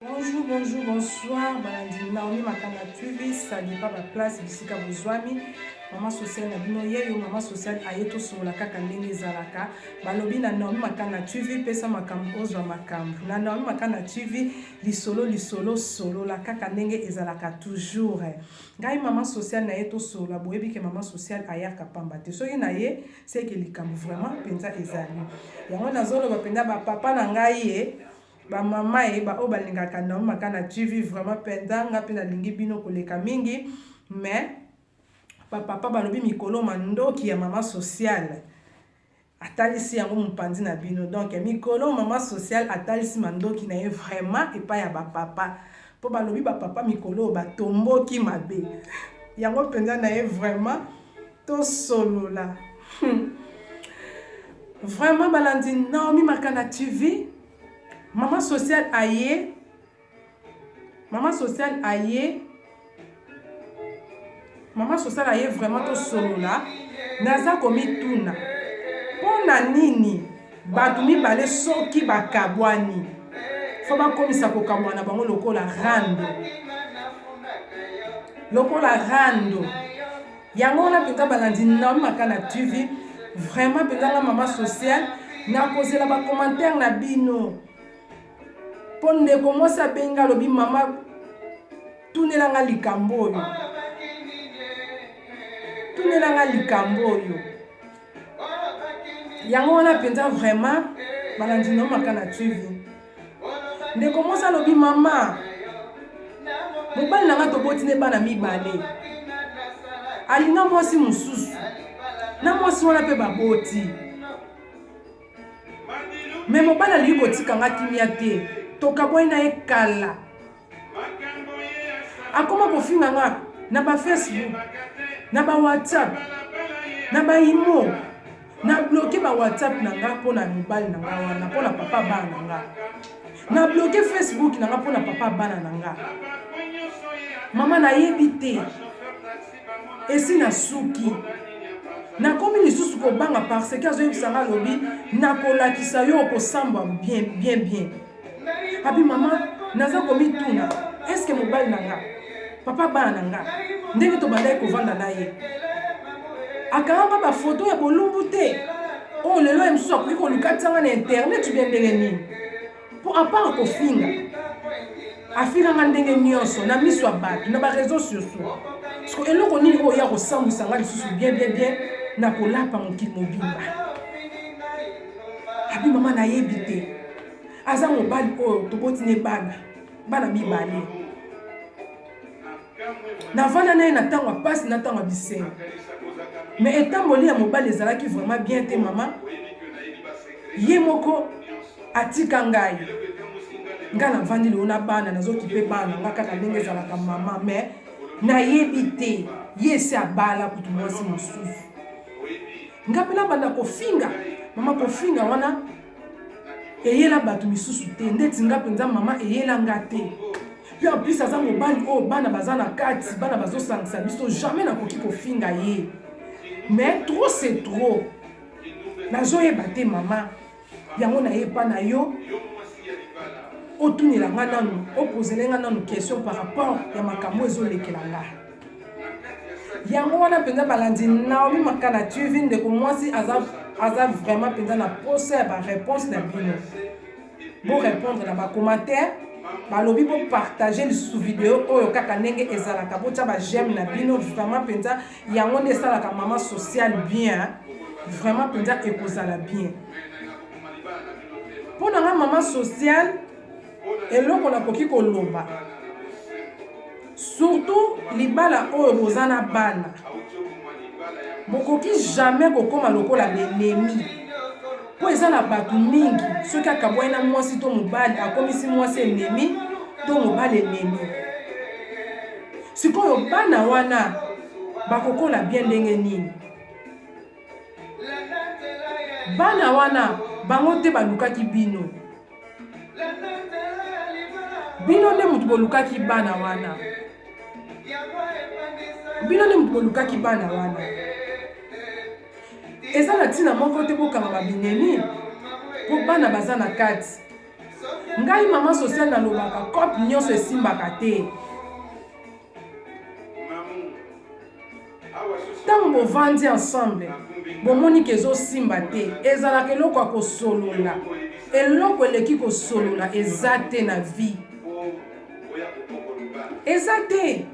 Bonjour, bonjour, bonsoir. Balandi Naomi Makanga TV, salut pas ma place bisika bozwami. Maman sociale na bino yeyo maman sociale ayeto solola kaka ndenge ezalaka. Balobi na Naomi Makanga TV pesa makambo ozwa makambo. Na Naomi Makanga TV lisolo solo la kaka ndenge ezalaka toujours. Ngai maman sociale na yeto solola boyebi ke maman sociale ayaka pamba te. Soki na ye c'est que likambo vraiment penza ezali. Yango nazolo ba penda ba papa na ngai ba mama ba o balingaka Naomi Makanga TV vraiment pendanga pe na lingi bino koleka mingi mais papa balobi mikolo mandoki ya mama sociale atalisi yango mpanzi na bino donc mikolo mama sociale atalisi mandoki na ye vraiment epa ya ba papa po balobi ba papa mikolo batomboki mabe yango penza na ye vraiment to solola vraiment balandi Naomi Makanga TV maman sociale aye vraiment to solola naza komituna pona nini bato mibale soki bakabwani fo bakomisa kokabwana bango lokola rando yango wana mpenza balandi Naomi Makanga TV vraiment mpenza maman sociale nakozela bacommentaire na bino po ndeko mwasi abenga alobi mama tunelanga likambo oyo yango wana mpenza vraiment balandi Naomi Makanga TV ndeko mwasi alobi mama mobali nanga toboti ne bana mibale alinga mwasi mosusu na mwasi wana mpe baboti me mobali alingi kotikanga kimia te tokabwai na ye kala akoma kofinga nga na ba Facebook na ba WhatsApp na ba imo na bloquer ba WhatsApp na nga pona mobali na nga wana pona papa bana na nga na bloquer Facebook na nga pona papa bana na nga mama na yebi te esi na suki na komi lisusu kobanga parce que azoyebisanga lobi na kolakisa yo kosamba bien abi mama naza komituna eske mobali nanga papa bana nanga ndenge tobandaki kovanda na ye akanga bafoto ya bolumbu te oyo lelo ye mosusu akoki koluka ntianga na internet bia ndenge nini mpo apart kofinga afinganga ndenge nyonso na miso ya bato na bareseau sociaux parceke eloko nini oyo ya kosambwisanga lisusu bien na kolapa mokili mobimba abi mama nayebi te aza mobali oyo toboti ne bana mibale navanda na ye na ntango ya pasi na ntango ya bisengo me etamboli ya mobali ezalaki vraiment bien te mama ye moko atika ngai navandi leo na bana nazokipe bana nga kaka ndenge ezalaka mama me nayebi te ye esi abala kutu mwasi mosusu nga mpena banda kofinga mama kofinga wana eyela bato misusu te ndeti nga mpenza mama eyela nga te puis en plus aza mobali oyo bana baza na kati bana bazosangisa biso jamais nakoki kofinga ye mais trop c'est trop nazoyeba te mama yango nayepa na yo otunelanga nanu opozelenga nanu question par rapport ya makambo ezolekela nga yango wana mpenza balandi Naomi Makanga TV ndeko mwasi aza vraiment penza na pose ya ba réponse na bino bo répondre na ba commentaire balobi bo partager lisusu vidéo oyo kaka ndenge ezalaka botia ba j'aime na bino vraiment penza yango nde esalaka mama sociale bien vraiment penza ekozala bien mpo na nga mama sociale eloko nakoki koloba surtout libala oyo boza na bana bokoki jamais kokoma lokola benemi po eza na bato mingi soki akabwai na mwasi to mobali akomisi mwasi enemi to mobali enemi sikoyo bana wana bakokola bien ndenge nini bana wana bango te balukaki bino nde mutu bolukaki bana wana eza na ntina moko te bokanga babinemi po bana baza na kati ngai maman sociale nalobaka couple nyonso esimbaka te. Ntango bovandi ensemble bomoni ke ezosimba te ezalaka eloko ya kosolola, eloko eleki kosolola eza te na vie, eza te.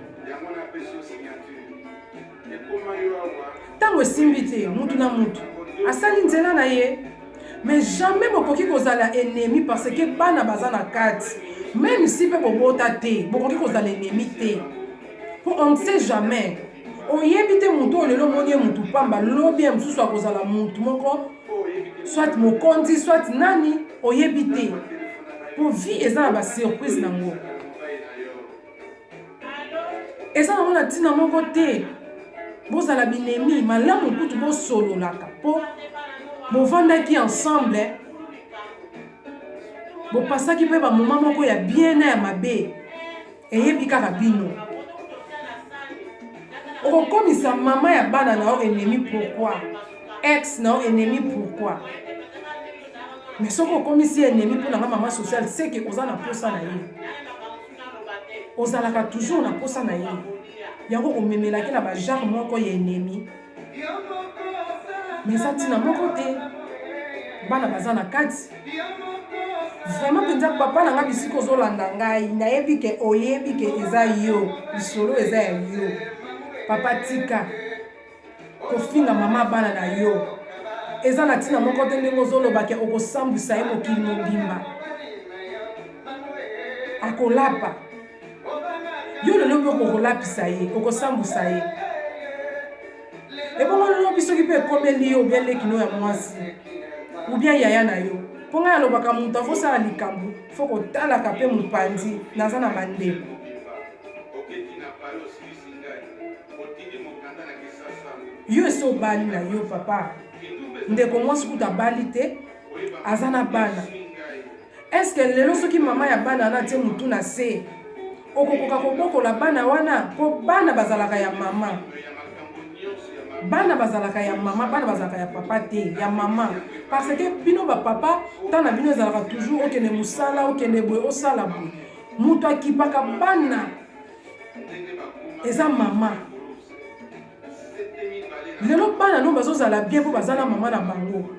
Ntango esimbi te mutu na mutu asali nzela na ye, mais jamais bokoki kozala ennemi parce que bana baza na kati. Même si pe bobota te bokoki kozala ennemi te. On ne sait jamais. Oyebi te mutu olelo moni mutu pamba lobi mosusu akozala mutu moko soit mokonzi soit nani oyebi te. Po vie eza na ba surprise nango. Eza na mona tina moko te. Bozala binemi malamu kutu bosololaka po bovandaki ensemble, bopasaki mpe bamoma moko ya bien na ya mabe eyebi kaka bino. Okokomisa mama ya bana na yo ennemi pourquoi, ex na yo ennemi pourquoi, mais soki okomisi ennemi mpo nanga mama sociale c'est que oza na posa na ye, ozalaka toujours na posa na ye, yango omemelaki na bagenre moko ya ennemi. Mais ça tina moko te bana baza na kati. Vraiment penza papa nanga bisiko zolanda ngai nayebi ke oyebi ke eza yo lisolo eza ya yo. Papa tika kofinga mama bana na yo eza na tina moko te ndenge ozoloba ke okosambwisa ye mokili mobimba akolapa yo lelo mpe okolapisa ye okosambwisa ye. Ebongo lelo biso ki pe komeli yo bien lekino ya mwasi ou bien yaya na yo. Ponga ya lobaka mutu afosala likambo fo kotalaka pe mopandi naza na bandeko. Yo esi obali na yo papa ndeko mwasi kuta bali te aza na bana. Est-ce que lelo soki mama ya bana ana tie mutu na se okokoka kobokola bana wana po bana bazalaka ya mama? Bana bazalaka ya mama, bana bazalaka ya papa te, ya mama. Parce que bino ba papa, tana bino ezalaka toujours okende musala, okende boye, osala boye. Mutu akipaka bana eza mama. Lelo bana no bazozala bien po bazala mama na bango.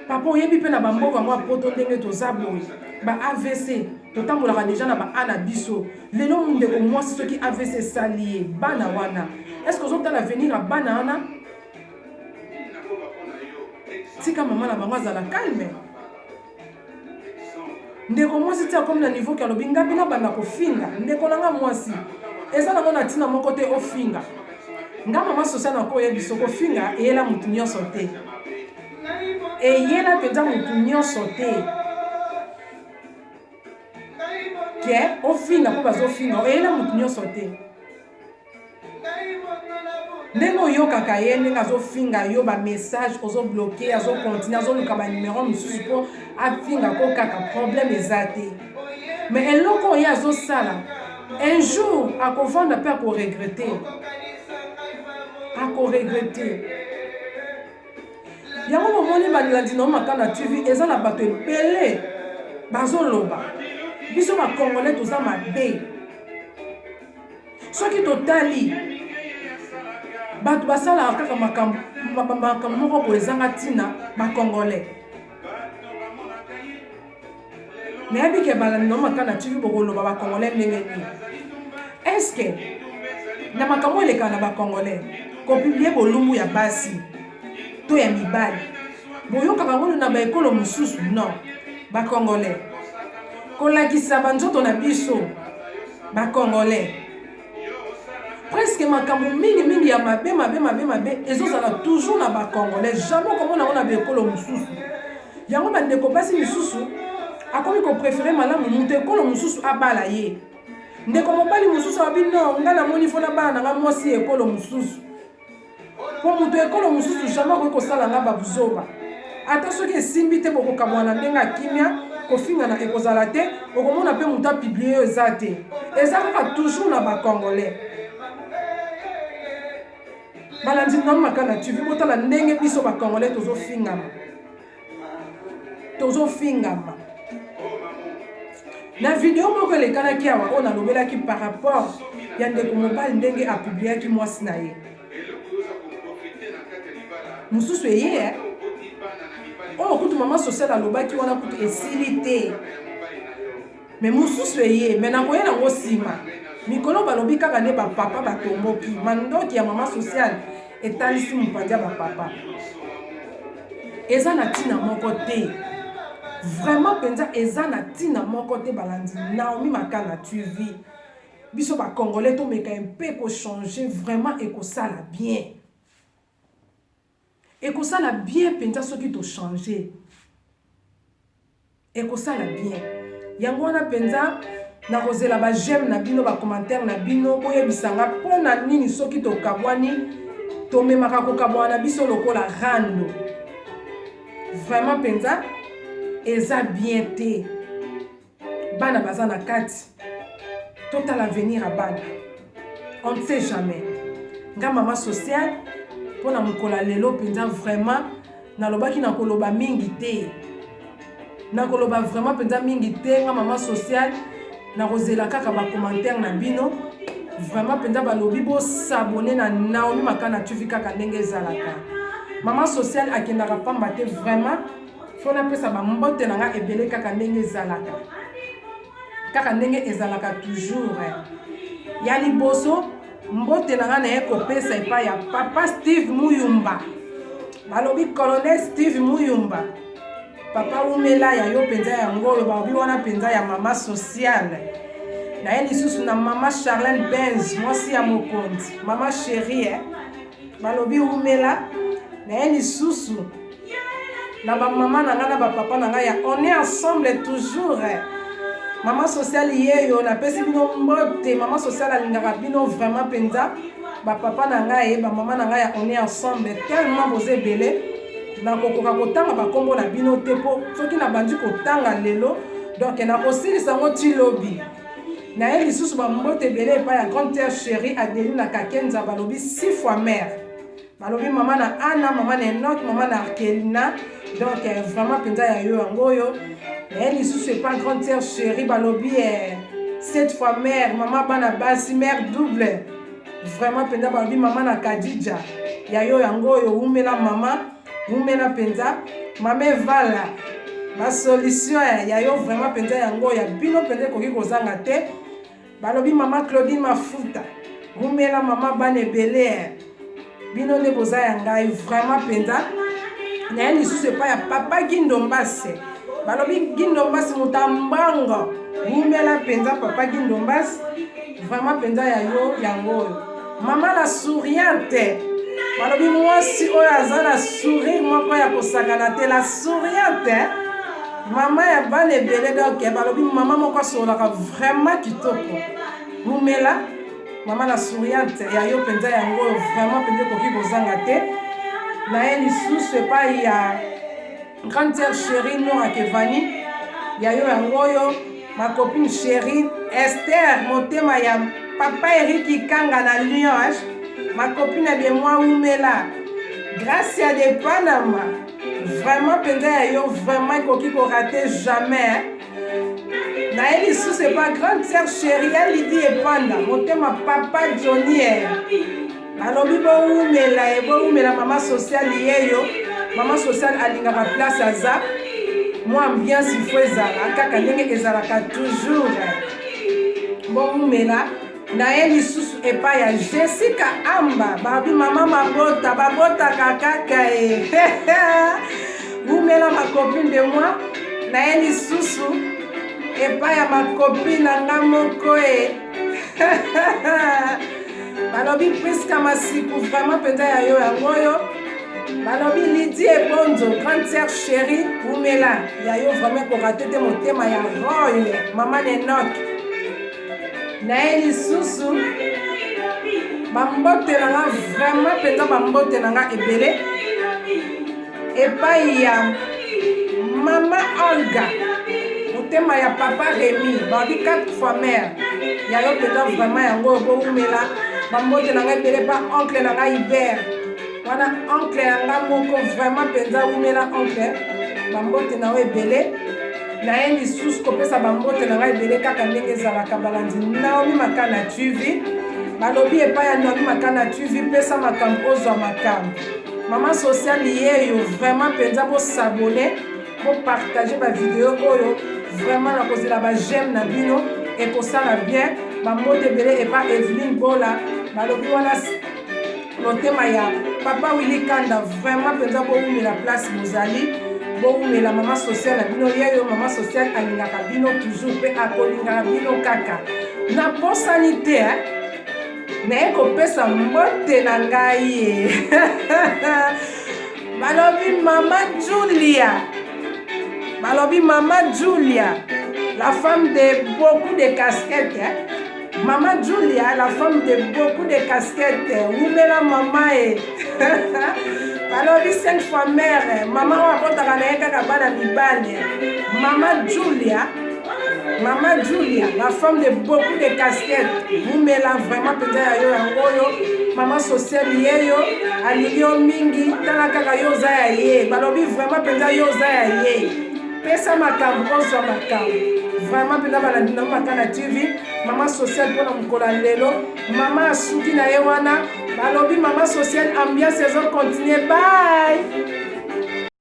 Papa oyebi pe na bamboka mwa poto ndenge toza boye. Ba AVC, totambolaka deja na ba ana biso. Lelo ndeko mwasi soki AVC salié, bana wana. Est-ce que vous avez l'avenir à banana? Si quand maman la bango azala calme. Ndeko mwasi tia comme na niveau ka lobinga bina bana ko finga. Ndeko nanga mwasi. Eza na mona tina mon côté o finga. Nga mama sociale na ko yebi soko finga e yela mutu nyonso te. E yela peza mutu nyonso te. Ke o finga po bazo finga e yela mutu nyonso te. Ndenge oyokaka ye ndenge azofinga yo ba message ozo bloquer azo continuer azo luka ba numéro mosusu po afinga ko kaka problème eza te. Mais eloko oyo azosala un jour akovanda pe akoregrete. Yango bomoni balandi na makana TV eza na bato ebele bazoloba biso ba Congolais toza mabe. Soki totali bato basala kaka makambo moko boye ezanga ntina bakongolais. Nayebi ke balandi na makana TV bokoloba bakongolais ndenge nini. Est-ce que na makambo eleka na bakongolais kopiblie bolumbu ya basi to ya mibali boyokaka ngono na baekolo mosusu? Non, bakongolais kolakisa banzoto na biso bakongolais. Presque makambo mingi ya mabe ezozala toujours na bakongolais. Jamais komona ngona baekolo mosusu. Yango bandeko basi misusu akomi ko préférer malamu mutu ekolo mosusu abala ye. Ndeko mobali mosusu abi non nga na moni fona bana nanga mwasi ekolo mosusu. Po mutu ekolo mosusu jamais ko kosala nga babuzoba. Ata soki esimbi te bokoka mwana ndenga kimia kofinga na ekozala te okomona pe mutu apiblie eza te. Eza kaka toujours na bakongolais. Balandi na makana tu vis botala ndenge biso bakongolais tozofingama. na vidéo moko elekanaki awa oyo nalobelaki par rapport ya ndeko mobali ndenge apubliaki mwasi na ye mosusu eye oyo kutu mama sociale alobaki wana kutu esili te me mosusu eye me nakoya nango nsima mikolo balobi kaka nde bapapa batomboki mandoki ya mama sociale etalisi mopanzi ya bapapa eza na ntina moko te vraiment mpenza eza na ntina moko te balandi Naomi Makana TV biso bacongolais tomeka mpe kochange vraiment ekosala bien mpenza soki tochange ekosala bien yango wana mpenza nakozela bajeme na bino bacommentaire na bino boyebisanga mpona nini soki tokabwani tomemaka kokabwana biso lokola rando vraiment mpenza eza bien te bana baza na kati total avenir à bana on ne sait jamais nga mama sociale mpona mokola lelo mpenza vraiment nalobaki nakoloba mingi te nakoloba vraiment mpenza mingi te nga mama sociale nakozela kaka bacommentaire na bino vraiment mpenza balobi bosabone na Naomi Makana TV kaka ndenge ezalaka mama sociale akendaka pamba te vraiment fo napesa bambote na nga ebele kaka ndenge ezalaka toujours ya liboso mbote na nga na ye kopesa epai ya papa Steve Muyumba balobi colonel Steve Muyumba papa umela ya yo mpenza yango oyo balobi wana mpenza ya mama sociale na ye lisusu na mama Charlene Benz mwasi ya mokonzi mama chérie balobi umela na ye lisusu na bamama na nga na bapapa na nga ya on est ensemble toujours mama sociale yeyo napesi bino mbote mama sociale alingaka bino vraiment mpenza bapapa na nga ye bamama na nga ya on est ensemble tellement boza ebele nakokoka kotanga bakombo na bino te mpo soki nabandi kotanga lelo donc nakosilisa yango ti lobi na ye lisusu bambote ebele epai ya grande terre chérie Adeline Kakenza balobi 6 fois mère balobi mama na Anna mama na Enoch mama na Arkelina donc vraiment mpenza ya yo yango oyo na ye lisusu epai grande terre chérie balobi 7 fois mère mama bana basi mère double vraiment mpenza balobi mama na Kadija ya yo yango oyo umela mama umela mpenza mama evala basolution ya yo vraiment mpenza yango ya bino mpenza ekoki kozanga te balobi mama Claudine Mafuta umela mama bana ebele bino nde boza ya ngai vraiment mpenza na ye lisusu epai ya papa Gindombase balobi Gindombase motambango umela mpenza papa Gindombase vraiment mpenza ya yo yango oyo mama la souriante balobi mwasi oyo aza na sourire moko ya kosakana te la souriante mama ya bana ebele donc balobi mama moko asololaka vraiment kitoko umela mama la souriante ya yo mpenza yango oyo vraiment mpenza ekoki kozanga te na ye lisusu epai ya grande terre chérie Nora Kevani ya yo yango oyo ma copine chérie Esther motema ya papa Eriki Kanga na Lyon ma copine de moi umela Gracia de Panama vraiment mpenza ya yo vraiment ekoki korate jamais na ye lisusu epa grande sœur chérie ya Lidi Epanda motema papa Johnny balobi boumela mama sociale yeyo mama sociale alingaka place aza mwa ambiance ifo ezala kaka ndenge ezalaka toujours boumela na ye lisusu epai ya Jessica Amba babi mama mabota babotaka kaka boumela ma copine de moi na ye lisusu epai ya makopine na nga moko balobi Priska Masiku vraiment mpenza ya yo yango oyo balobi Lydie Ebonzo grande sœur chérie umela ya yo vraiment korate te motema ya Roy mama Nenok na ye lisusu bambote na nga vraiment mpenza bambote na nga ebele epai ya mama Olga motema ya papa Rémi balobi 4 fois mère ya yo mpenza vraiment yango oyo boumela bambote na nga ebele pa oncle na nga Hubert wana oncle na nga moko vraiment mpenza umela oncle bambote na yo ebele na ye lisusu kopesa bambote na ngai ebele kaka ndenge ezalaka balandi Naomi Makana TV balobi epai ya Naomi Makana TV pesa makambo ozwa makambo mama sociale yeyo vraiment mpenza bosabone bopartage bavideo oyo vraiment nakozela bajeme na bino ekosala bien bambote ebele epa Eveline Bola balobi wana motema ya papa Willy Kanda vraiment mpenza boumela place bozali boumela mama sociale na bino yeyo mama sociale alingaka bino toujours mpe akolingaka bino kaka na posani te naye kopesa mbote na ngai ye balobi mama Julia la femme de beaucoup de casquettes Maman Julia, la femme de beaucoup de casquettes, Oumela maman et alors 5 fois mère, maman a porté à Maman Julia, la femme de beaucoup de casquettes, Oumela vraiment peut-être maman sociale yeyo, alio mingi, talaka yo zaye, balobi vraiment peut-être yo zaye, pesa makambo so makambo. Vraiment pena balandi na Makana TV mama sociale pona mukola lelo mama asuki na ye wana balobi mama sociale ambiance ezo continuer bye.